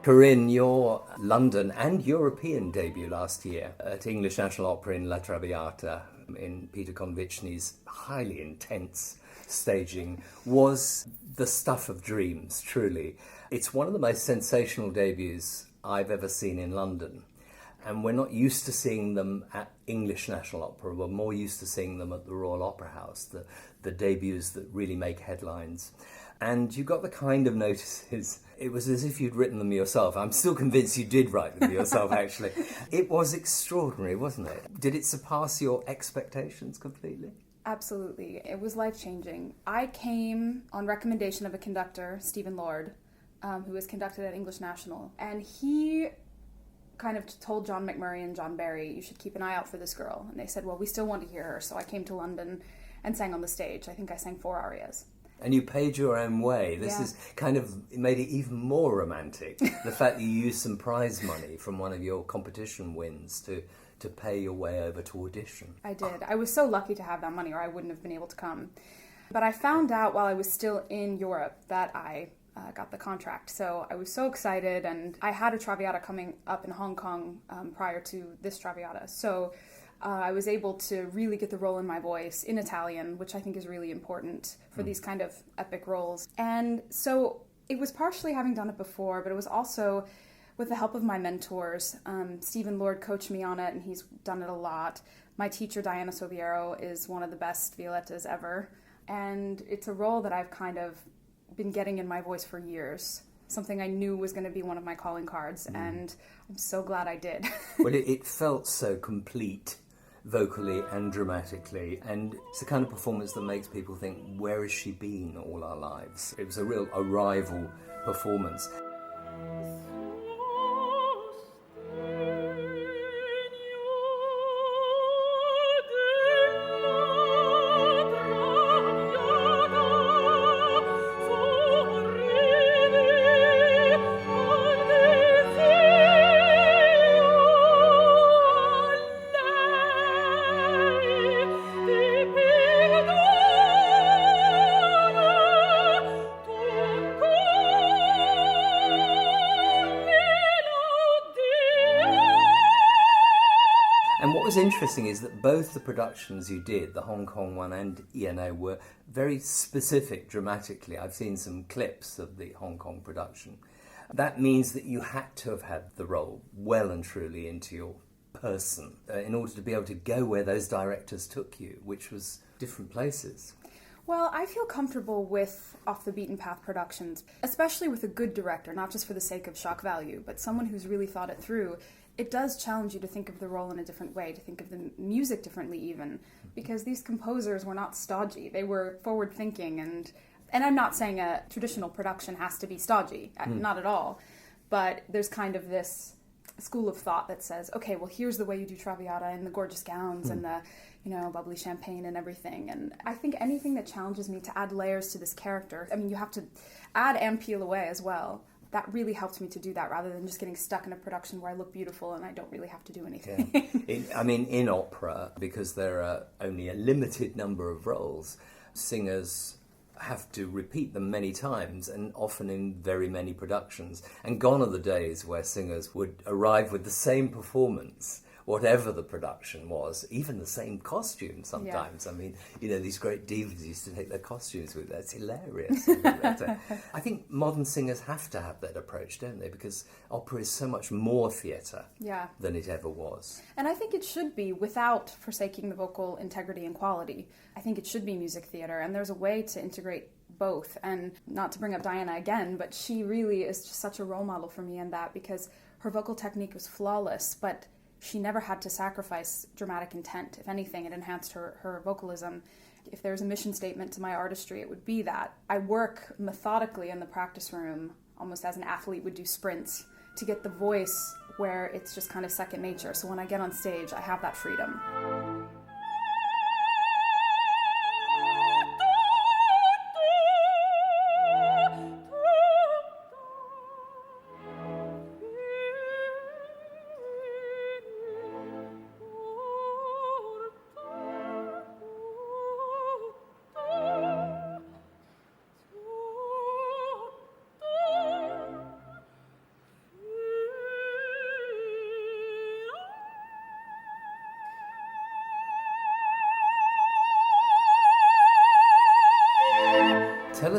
Corinne, your London and European debut last year at English National Opera in La Traviata in Peter Konwitschny's highly intense staging was the stuff of dreams, truly. It's one of the most sensational debuts I've ever seen in London. And we're not used to seeing them at English National Opera. We're more used to seeing them at the Royal Opera House, the debuts that really make headlines. And you got the kind of notices. It was as if you'd written them yourself. I'm still convinced you did write them yourself, actually. It was extraordinary, wasn't it? Did it surpass your expectations completely? Absolutely. It was life-changing. I came on recommendation of a conductor, Stephen Lord, who was conducted at English National. And he kind of told John McMurray and John Barry, you should keep an eye out for this girl. And they said, well, we still want to hear her. So I came to London and sang on the stage. I think I sang 4 arias. And you paid your own way. This Yeah. is kind of made it even more romantic. The fact that you used some prize money from one of your competition wins to pay your way over to audition. I did. I was so lucky to have that money, or I wouldn't have been able to come. But I found out while I was still in Europe that I got the contract. So I was so excited, and I had a Traviata coming up in Hong Kong prior to this Traviata. So I was able to really get the role in my voice in Italian, which I think is really important for these kind of epic roles. And so it was partially having done it before, but it was also with the help of my mentors. Stephen Lord coached me on it, and he's done it a lot. My teacher, Diana Soviero, is one of the best Violettas ever. And it's a role that I've kind of been getting in my voice for years. Something I knew was going to be one of my calling cards, and I'm so glad I did. Well, it felt so complete, vocally and dramatically, and it's the kind of performance that makes people think, where has she been all our lives? It was a real arrival performance. And what was interesting is that both the productions you did, the Hong Kong one and ENA, were very specific dramatically. I've seen some clips of the Hong Kong production. That means that you had to have had the role well and truly into your person in order to be able to go where those directors took you, which was different places. Well, I feel comfortable with off-the-beaten-path productions, especially with a good director, not just for the sake of shock value, but someone who's really thought it through. It does challenge you to think of the role in a different way, to think of the music differently even, because these composers were not stodgy. They were forward-thinking, and I'm not saying a traditional production has to be stodgy, not at all, but there's kind of this school of thought that says, okay, well, here's the way you do Traviata and the gorgeous gowns and the, bubbly champagne and everything. And I think anything that challenges me to add layers to this character, I mean, you have to add and peel away as well. That really helped me to do that rather than just getting stuck in a production where I look beautiful and I don't really have to do anything. Yeah. In opera, because there are only a limited number of roles, singers have to repeat them many times and often in very many productions. And gone are the days where singers would arrive with the same performance, whatever the production was, even the same costume sometimes. Yeah. I mean, these great divas used to take their costumes with. That's hilarious. I think modern singers have to have that approach, don't they? Because opera is so much more theatre than it ever was. And I think it should be without forsaking the vocal integrity and quality. I think it should be music theatre, and there's a way to integrate both. And not to bring up Diana again, but she really is just such a role model for me in that, because her vocal technique was flawless, but she never had to sacrifice dramatic intent. If anything, it enhanced her vocalism. If there's a mission statement to my artistry, it would be that I work methodically in the practice room, almost as an athlete would do sprints, to get the voice where it's just kind of second nature. So when I get on stage, I have that freedom.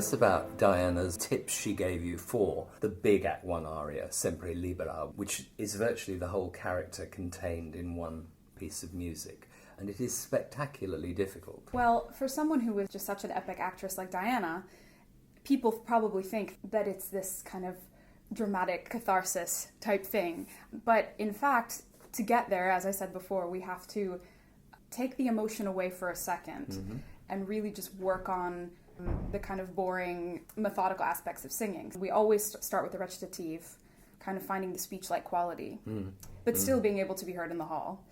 us about Diana's tips she gave you for the big Act 1 aria, Sempre Libera, which is virtually the whole character contained in one piece of music. And it is spectacularly difficult. Well, for someone who is just such an epic actress like Diana, people probably think that it's this kind of dramatic catharsis type thing. But in fact, to get there, as I said before, we have to take the emotion away for a second and really just work on the kind of boring, methodical aspects of singing. We always start with the recitative, kind of finding the speech-like quality, but still being able to be heard in the hall.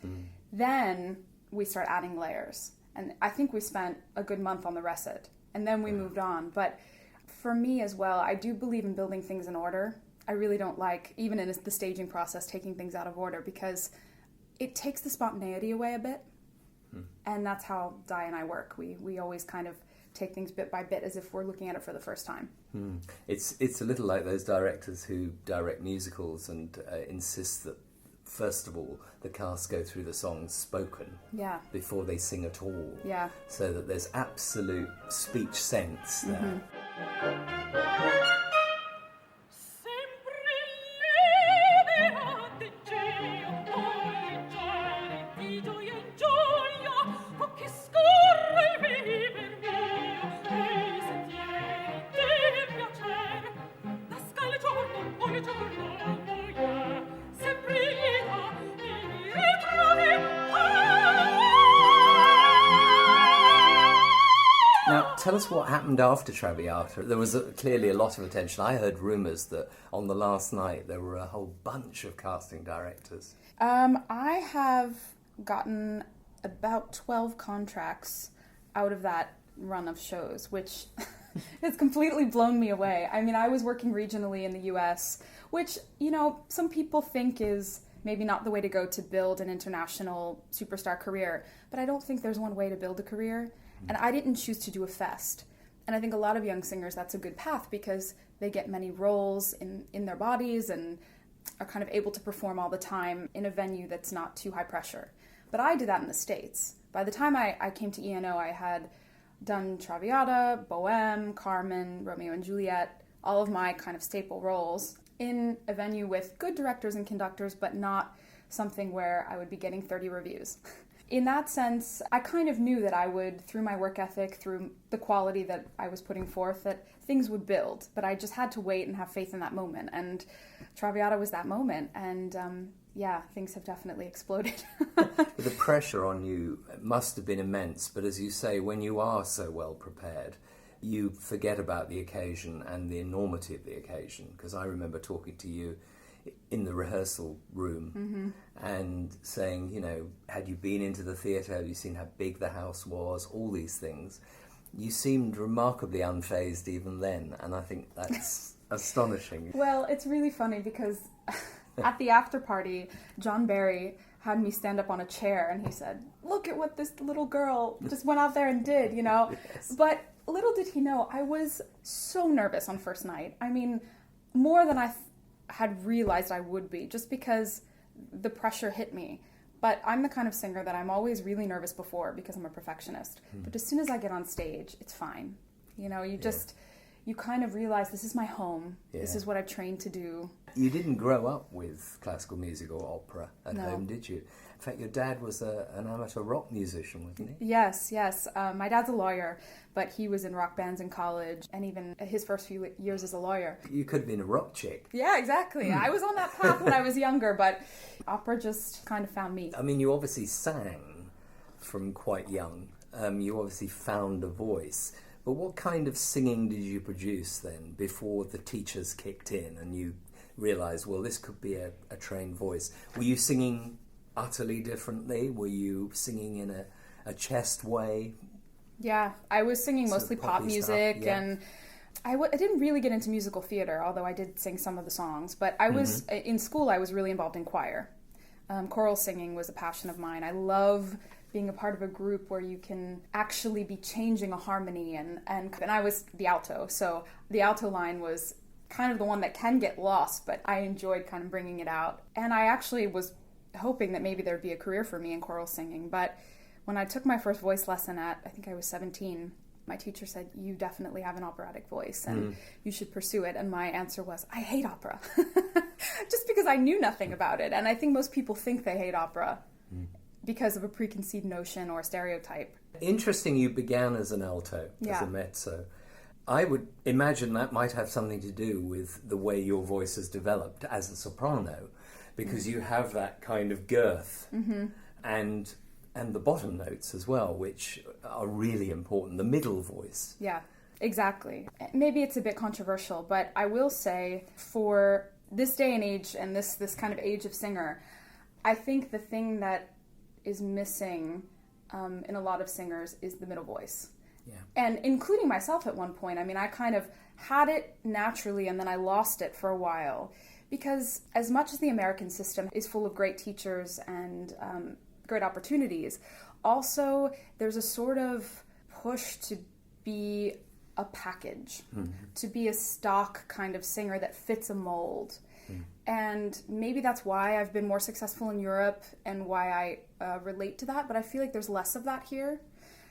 Then we start adding layers. And I think we spent a good month on the recit, and then we moved on. But for me as well, I do believe in building things in order. I really don't like, even in the staging process, taking things out of order, because it takes the spontaneity away a bit. And that's how Di and I work. We always kind of take things bit by bit as if we're looking at it for the first time. It's a little like those directors who direct musicals and insist that, first of all, the cast go through the songs spoken before they sing at all. Yeah. So that there's absolute speech sense there. Now, tell us what happened after Traviata. There was clearly a lot of attention. I heard rumours that on the last night there were a whole bunch of casting directors. I have gotten about 12 contracts out of that run of shows, which has completely blown me away. I mean, I was working regionally in the US, which, you know, some people think is maybe not the way to go to build an international superstar career, but I don't think there's one way to build a career. And I didn't choose to do a fest. And I think a lot of young singers, that's a good path because they get many roles in their bodies and are kind of able to perform all the time in a venue that's not too high pressure. But I did that in the States. By the time I came to ENO, I had done Traviata, Bohème, Carmen, Romeo and Juliet, all of my kind of staple roles in a venue with good directors and conductors, but not something where I would be getting 30 reviews. In that sense, I kind of knew that I would, through my work ethic, through the quality that I was putting forth, that things would build. But I just had to wait and have faith in that moment. And Traviata was that moment. And things have definitely exploded. The pressure on you must have been immense. But as you say, when you are so well prepared, you forget about the occasion and the enormity of the occasion. Because I remember talking to you in the rehearsal room and saying, you know, had you been into the theatre, had you seen how big the house was, all these things. You seemed remarkably unfazed even then, and I think that's astonishing. Well, it's really funny because at the after party, John Barry had me stand up on a chair and he said, look at what this little girl just went out there and did, you know. Yes. But little did he know, I was so nervous on first night. I mean, more than I had realized I would be, just because the pressure hit me. But I'm the kind of singer that I'm always really nervous before because I'm a perfectionist. But as soon as I get on stage, it's fine. You know, you kind of realize this is my home. Yeah. This is what I've trained to do. You didn't grow up with classical music or opera at home, did you? In fact, your dad was an amateur rock musician, wasn't he? Yes. My dad's a lawyer, but he was in rock bands in college, and even his first few years as a lawyer. You could have been a rock chick. Yeah, exactly. I was on that path when I was younger, but opera just kind of found me. I mean, you obviously sang from quite young. You obviously found a voice. But what kind of singing did you produce then, before the teachers kicked in and you realised, well, this could be a trained voice? Were you singing utterly differently? Were you singing in a chest way? Yeah, I was singing mostly pop music, and I didn't really get into musical theatre, although I did sing some of the songs. But I was, in school, I was really involved in choir. Choral singing was a passion of mine. I love being a part of a group where you can actually be changing a harmony, and I was the alto, so the alto line was kind of the one that can get lost, but I enjoyed kind of bringing it out. And I actually was hoping that maybe there'd be a career for me in choral singing, but when I took my first voice lesson at, I think I was 17, My teacher said, you definitely have an operatic voice and you should pursue it. And my answer was, I hate opera. Just because I knew nothing about it. And I think most people think they hate opera because of a preconceived notion or stereotype. Interesting you began as an alto, as a mezzo. I would imagine that might have something to do with the way your voice has developed as a soprano, because you have that kind of girth and the bottom notes as well, which are really important, the middle voice. Yeah, exactly. Maybe it's a bit controversial, but I will say for this day and age and this kind of age of singer, I think the thing that is missing in a lot of singers is the middle voice. Yeah. And including myself at one point. I mean, I kind of had it naturally and then I lost it for a while. Because as much as the American system is full of great teachers and great opportunities, also there's a sort of push to be a package, to be a stock kind of singer that fits a mold. And maybe that's why I've been more successful in Europe and why I relate to that, but I feel like there's less of that here.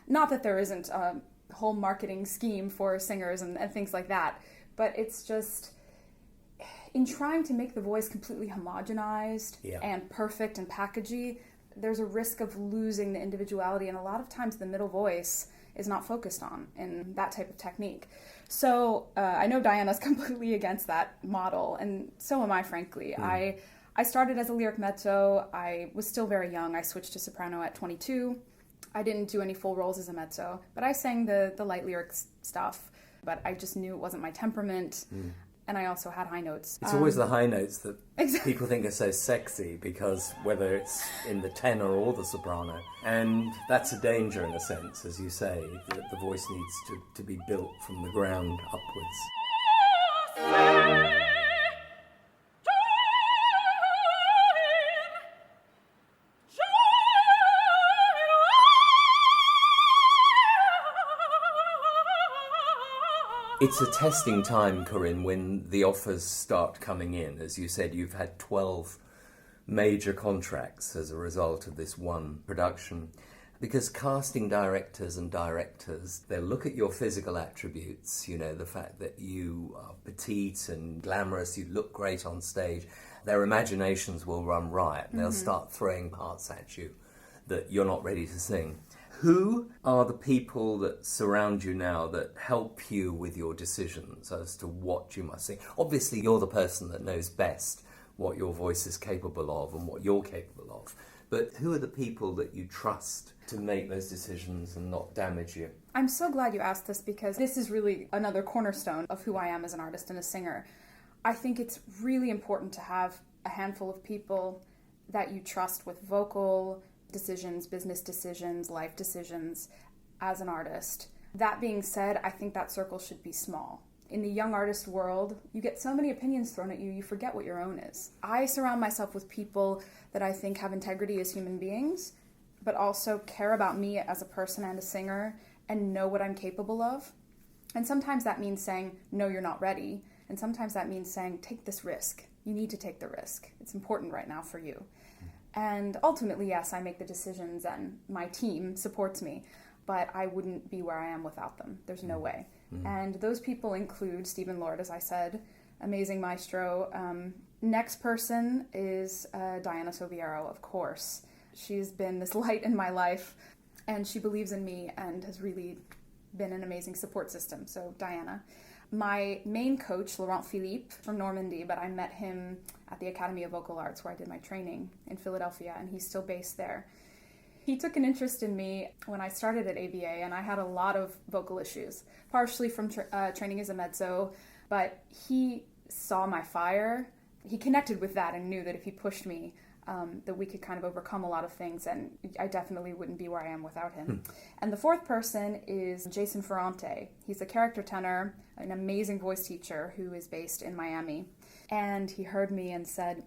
Not that there isn't a whole marketing scheme for singers and things like that, but it's just in trying to make the voice completely homogenized and perfect and packagey, there's a risk of losing the individuality, and a lot of times the middle voice is not focused on in that type of technique. So I know Diana's completely against that model, and so am I, frankly. I started as a lyric mezzo. I was still very young. I switched to soprano at 22. I didn't do any full roles as a mezzo, but I sang the light lyrics stuff, but I just knew it wasn't my temperament. And I also had high notes. It's always the high notes that people think are so sexy, because whether it's in the tenor or the soprano. And that's a danger in a sense, as you say, that the voice needs to be built from the ground upwards. It's a testing time, Corinne, when the offers start coming in. As you said, you've had 12 major contracts as a result of this one production. Because casting directors, they'll look at your physical attributes, you know, the fact that you are petite and glamorous, you look great on stage. Their imaginations will run riot, and they'll start throwing parts at you that you're not ready to sing. Who are the people that surround you now that help you with your decisions as to what you must sing? Obviously, you're the person that knows best what your voice is capable of and what you're capable of. But who are the people that you trust to make those decisions and not damage you? I'm so glad you asked this, because this is really another cornerstone of who I am as an artist and a singer. I think it's really important to have a handful of people that you trust with vocal decisions, business decisions, life decisions as an artist. That being said, I think that circle should be small. In the young artist world, you get so many opinions thrown at you, you forget what your own is. I surround myself with people that I think have integrity as human beings, but also care about me as a person and a singer and know what I'm capable of. And sometimes that means saying, no, you're not ready. And sometimes that means saying, take this risk. You need to take the risk. It's important right now for you. And ultimately, yes, I make the decisions and my team supports me, but I wouldn't be where I am without them. There's no way. And those people include Stephen Lord, as I said, amazing maestro. Next person is Diana Soviero, of course. She's been this light in my life, and she believes in me and has really been an amazing support system. So Diana. My main coach, Laurent Philippe, from Normandy, but I met him at the Academy of Vocal Arts where I did my training in Philadelphia, and he's still based there. He took an interest in me when I started at AVA, and I had a lot of vocal issues, partially from training as a mezzo, but he saw my fire. He connected with that and knew that if he pushed me, that we could kind of overcome a lot of things, and I definitely wouldn't be where I am without him. And the fourth person is Jason Ferrante. He's a character tenor, an amazing voice teacher who is based in Miami. And he heard me and said,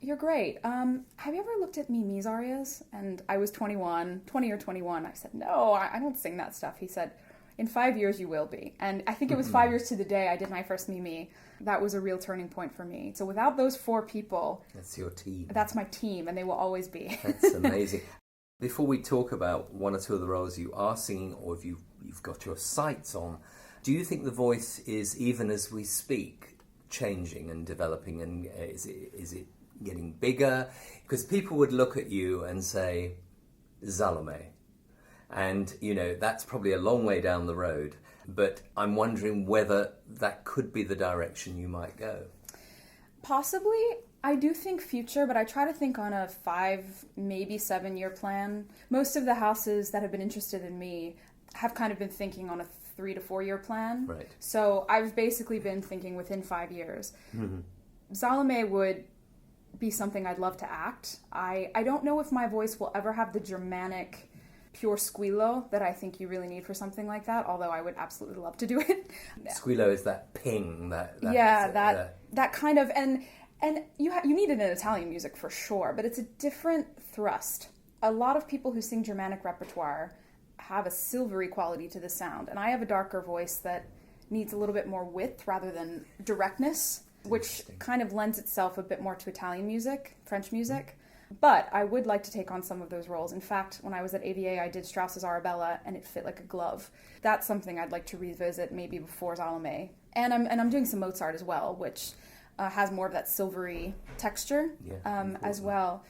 "You're great. Have you ever looked at Mimi's arias?" And I was 20 or 21. I said, "No, I don't sing that stuff." He said, "In 5 years you will be." And I think it was 5 years to the day I did my first Mimi. That was a real turning point for me. So without those four people... That's your team. That's my team, and they will always be. That's amazing. Before we talk about one or two of the roles you are singing or if you've got your sights on, do you think the voice is, even as we speak, changing and developing, and is it getting bigger? Because people would look at you and say, Salome. And, that's probably a long way down the road. But I'm wondering whether that could be the direction you might go. Possibly. I do think future, but I try to think on a 5, maybe 7-year plan. Most of the houses that have been interested in me have kind of been thinking on a 3 to 4 year plan. Right. So I've basically been thinking within 5 years. Mm-hmm. Salome would be something I'd love to act. I don't know if my voice will ever have the Germanic pure squillo that I think you really need for something like that, although I would absolutely love to do it. Squillo is that ping, that kind of, and you need it in Italian music for sure, but it's a different thrust. A lot of people who sing Germanic repertoire have a silvery quality to the sound, and I have a darker voice that needs a little bit more width rather than directness, which kind of lends itself a bit more to Italian music, French music. But I would like to take on some of those roles. In fact, when I was at AVA, I did Strauss's Arabella, and it fit like a glove. That's something I'd like to revisit maybe before Salome. And I'm doing some Mozart as well, which has more of that silvery texture as well.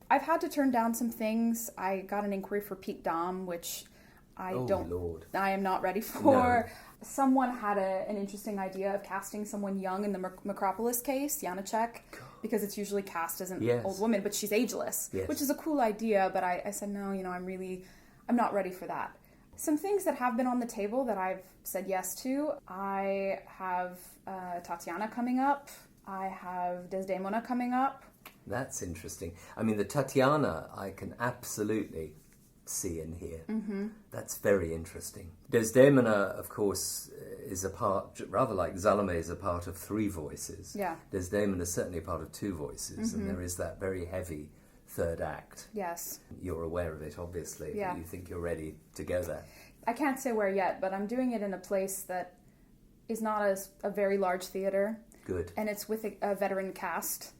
I've had to turn down some things. I got an inquiry for Pete Dom, which I am not ready for. No. Someone had an interesting idea of casting someone young in the Macropolis case, Janacek, because it's usually cast as an old woman, but she's ageless, which is a cool idea, but I said, no, I'm not ready for that. Some things that have been on the table that I've said yes to, I have Tatiana coming up, I have Desdemona coming up. That's interesting. I mean, the Tatiana I can absolutely see and hear. Mm-hmm. That's very interesting. Desdemona, of course, is a part, rather like Salome, is a part of 3 voices. Yeah. Desdemona is certainly a part of 2 voices, and there is that very heavy third act. Yes. You're aware of it, obviously. Yeah. You think you're ready to go there. I can't say where yet, but I'm doing it in a place that is not a very large theater. Good. And it's with a veteran cast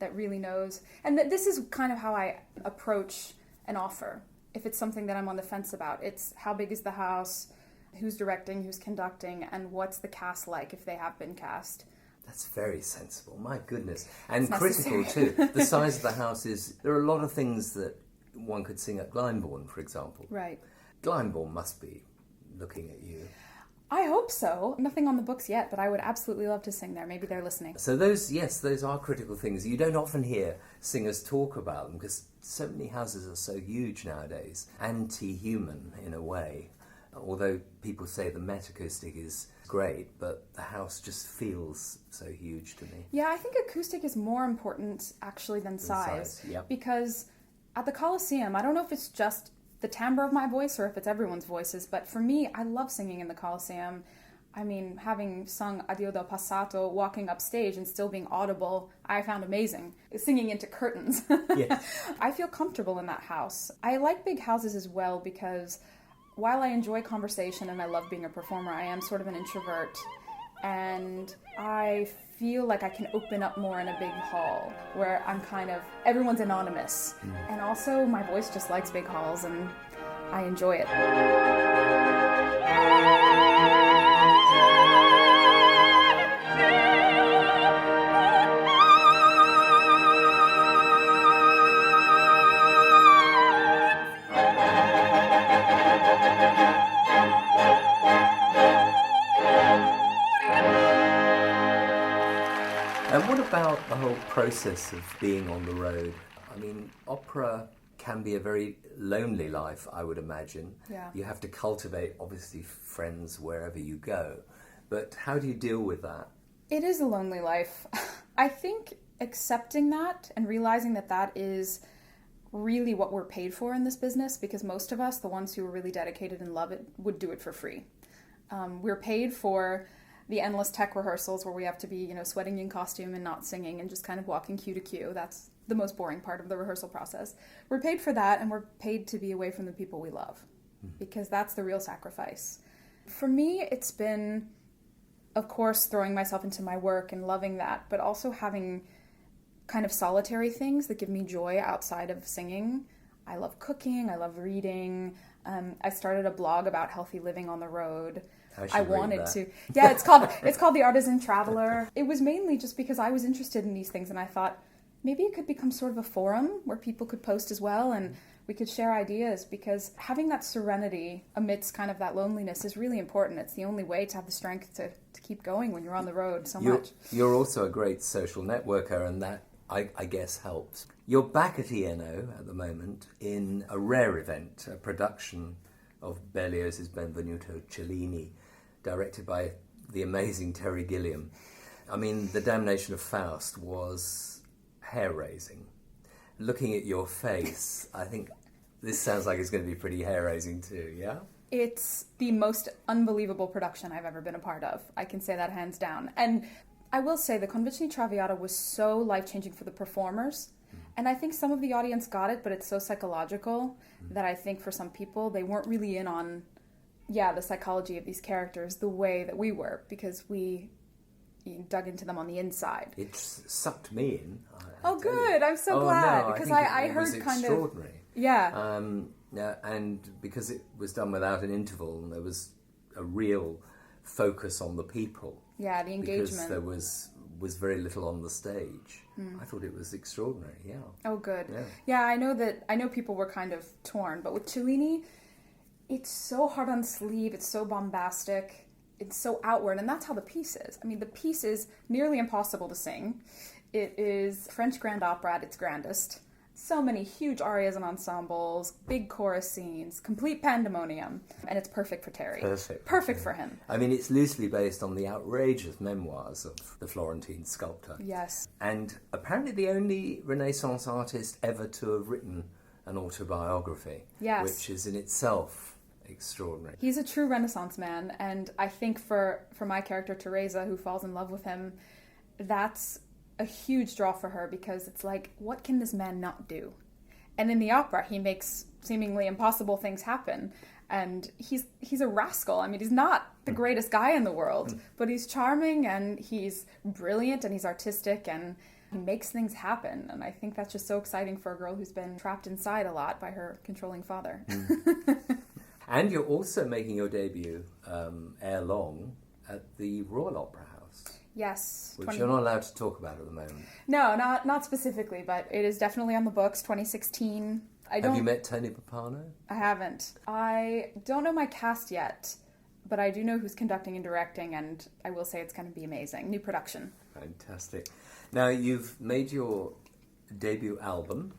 that really knows. And this is kind of how I approach an offer. If it's something that I'm on the fence about, it's how big is the house, who's directing, who's conducting, and what's the cast like if they have been cast. That's very sensible, my goodness. And critical too. The size of the house there are a lot of things that one could sing at Glyndebourne, for example. Right. Glyndebourne must be looking at you. I hope so. Nothing on the books yet, but I would absolutely love to sing there. Maybe they're listening. So those are critical things. You don't often hear singers talk about them because so many houses are so huge nowadays, anti-human in a way. Although people say the Met acoustic is great, but the house just feels so huge to me. Yeah, I think acoustic is more important actually than size. Yep. Because at the Coliseum, I don't know if it's just the timbre of my voice or if it's everyone's voices, but for me, I love singing in the Coliseum. I mean, having sung Addio del Passato, walking upstage and still being audible, I found amazing. Singing into curtains. Yes. I feel comfortable in that house. I like big houses as well because while I enjoy conversation and I love being a performer, I am sort of an introvert. And I feel like I can open up more in a big hall where I'm everyone's anonymous. And also my voice just likes big halls and I enjoy it. And what about the whole process of being on the road? I mean, opera can be a very lonely life, I would imagine. Yeah. You have to cultivate, obviously, friends wherever you go. But how do you deal with that? It is a lonely life. I think accepting that and realizing that that is really what we're paid for in this business, because most of us, the ones who are really dedicated and love it, would do it for free. We're paid for the endless tech rehearsals where we have to be, sweating in costume and not singing and just kind of walking cue to cue. That's the most boring part of the rehearsal process. We're paid for that, and we're paid to be away from the people we love, because that's the real sacrifice. For me, it's been, of course, throwing myself into my work and loving that, but also having kind of solitary things that give me joy outside of singing. I love cooking. I love reading. I started a blog about healthy living on the road. I wanted to. Yeah, it's called The Artisan Traveler. It was mainly just because I was interested in these things, and I thought maybe it could become sort of a forum where people could post as well, and we could share ideas, because having that serenity amidst kind of that loneliness is really important. It's the only way to have the strength to keep going when you're on the road so much. You're also a great social networker, and that, I guess, helps. You're back at ENO at the moment in a rare event, a production of Berlioz's Benvenuto Cellini, directed by the amazing Terry Gilliam. I mean, The Damnation of Faust was hair-raising. Looking at your face, I think this sounds like it's going to be pretty hair-raising too, yeah? It's the most unbelievable production I've ever been a part of. I can say that hands down. And I will say the Konwitschny Traviata was so life-changing for the performers. And I think some of the audience got it, but it's so psychological that I think for some people they weren't really in on, the psychology of these characters the way that we were, because we dug into them on the inside. It sucked me in. Oh, good. I'm so glad, because I heard kind of... extraordinary. Yeah. And because it was done without an interval, and there was a real focus on the people. Yeah, the engagement. Because there was very little on the stage. I thought it was extraordinary, yeah. Oh, good. Yeah, I know people were kind of torn, but with Cellini, it's so hard on sleeve, it's so bombastic, it's so outward, and that's how the piece is. I mean, the piece is nearly impossible to sing. It is French grand opera at its grandest. So many huge arias and ensembles, big chorus scenes, complete pandemonium, and it's perfect for Terry. Perfect for him. I mean, it's loosely based on the outrageous memoirs of the Florentine sculptor. Yes. And apparently the only Renaissance artist ever to have written an autobiography. Yes. Which is in itself extraordinary. He's a true Renaissance man, and I think for my character, Teresa, who falls in love with him, that's a huge draw for her, because it's like, what can this man not do? And in the opera, he makes seemingly impossible things happen. And he's a rascal. I mean, he's not the greatest guy in the world, but he's charming, and he's brilliant, and he's artistic, and he makes things happen. And I think that's just so exciting for a girl who's been trapped inside a lot by her controlling father. And you're also making your debut ere long at the Royal Opera House. Yes. Which you're not allowed to talk about at the moment. No, not specifically, but it is definitely on the books, 2016. Have you met Tony Pappano? I haven't. I don't know my cast yet, but I do know who's conducting and directing, and I will say it's going to be amazing. New production. Fantastic. Now, you've made your debut album,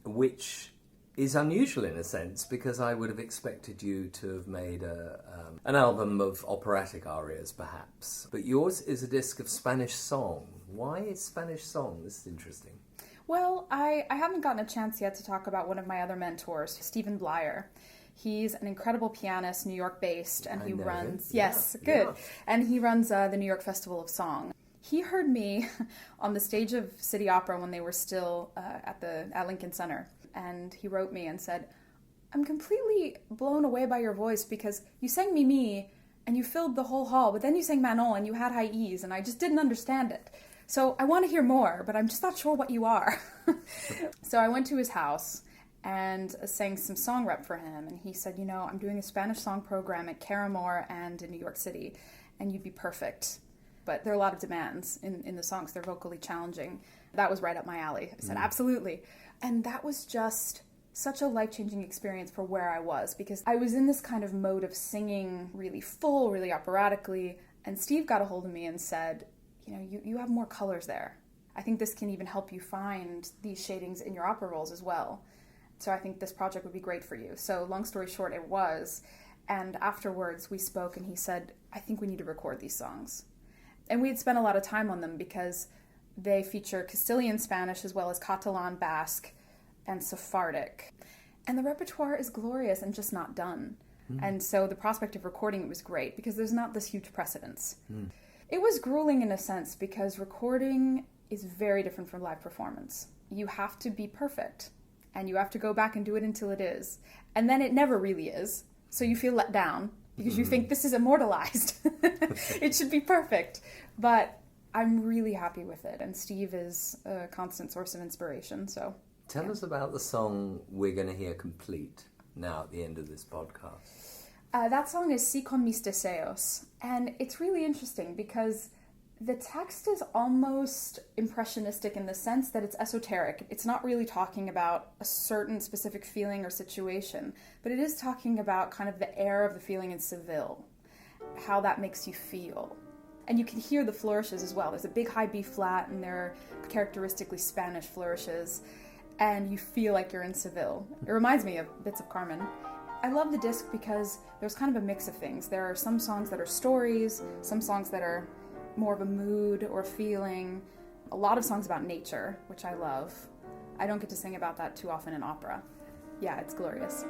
which is unusual in a sense, because I would have expected you to have made an album of operatic arias, perhaps. But yours is a disc of Spanish song. Why is Spanish song? This is interesting. Well, I haven't gotten a chance yet to talk about one of my other mentors, Stephen Blyer. He's an incredible pianist, New York-based, and he runs... Yes, good. Yeah. And he runs the New York Festival of Song. He heard me on the stage of City Opera when they were still at Lincoln Center. And he wrote me and said, I'm completely blown away by your voice, because you sang Mimi and you filled the whole hall, but then you sang Manon and you had high E's, and I just didn't understand it. So I want to hear more, but I'm just not sure what you are. So I went to his house and sang some song rep for him. And he said, I'm doing a Spanish song program at Caramore and in New York City, and you'd be perfect. But there are a lot of demands in the songs. They're vocally challenging. That was right up my alley. I said, absolutely. And that was just such a life-changing experience for where I was, because I was in this kind of mode of singing really full, really operatically, and Steve got a hold of me and said, you have more colors there. I think this can even help you find these shadings in your opera roles as well. So I think this project would be great for you. So long story short, it was. And afterwards we spoke, and he said, I think we need to record these songs. And we had spent a lot of time on them because they feature Castilian Spanish as well as Catalan, Basque, and Sephardic. And the repertoire is glorious and just not done. And so the prospect of recording it was great, because there's not this huge precedence. It was grueling in a sense, because recording is very different from live performance. You have to be perfect, and you have to go back and do it until it is. And then it never really is. So you feel let down, because you think this is immortalized. It should be perfect. But I'm really happy with it, and Steve is a constant source of inspiration, so Tell us about the song we're going to hear complete now at the end of this podcast. That song is Si con mis deseos, and it's really interesting because the text is almost impressionistic in the sense that it's esoteric. It's not really talking about a certain specific feeling or situation, but it is talking about kind of the air of the feeling in Seville, how that makes you feel. And you can hear the flourishes as well. There's a big high B flat, and there are characteristically Spanish flourishes, and you feel like you're in Seville. It reminds me of bits of Carmen. I love the disc because there's kind of a mix of things. There are some songs that are stories, some songs that are more of a mood or feeling, a lot of songs about nature, which I love. I don't get to sing about that too often in opera. Yeah, it's glorious.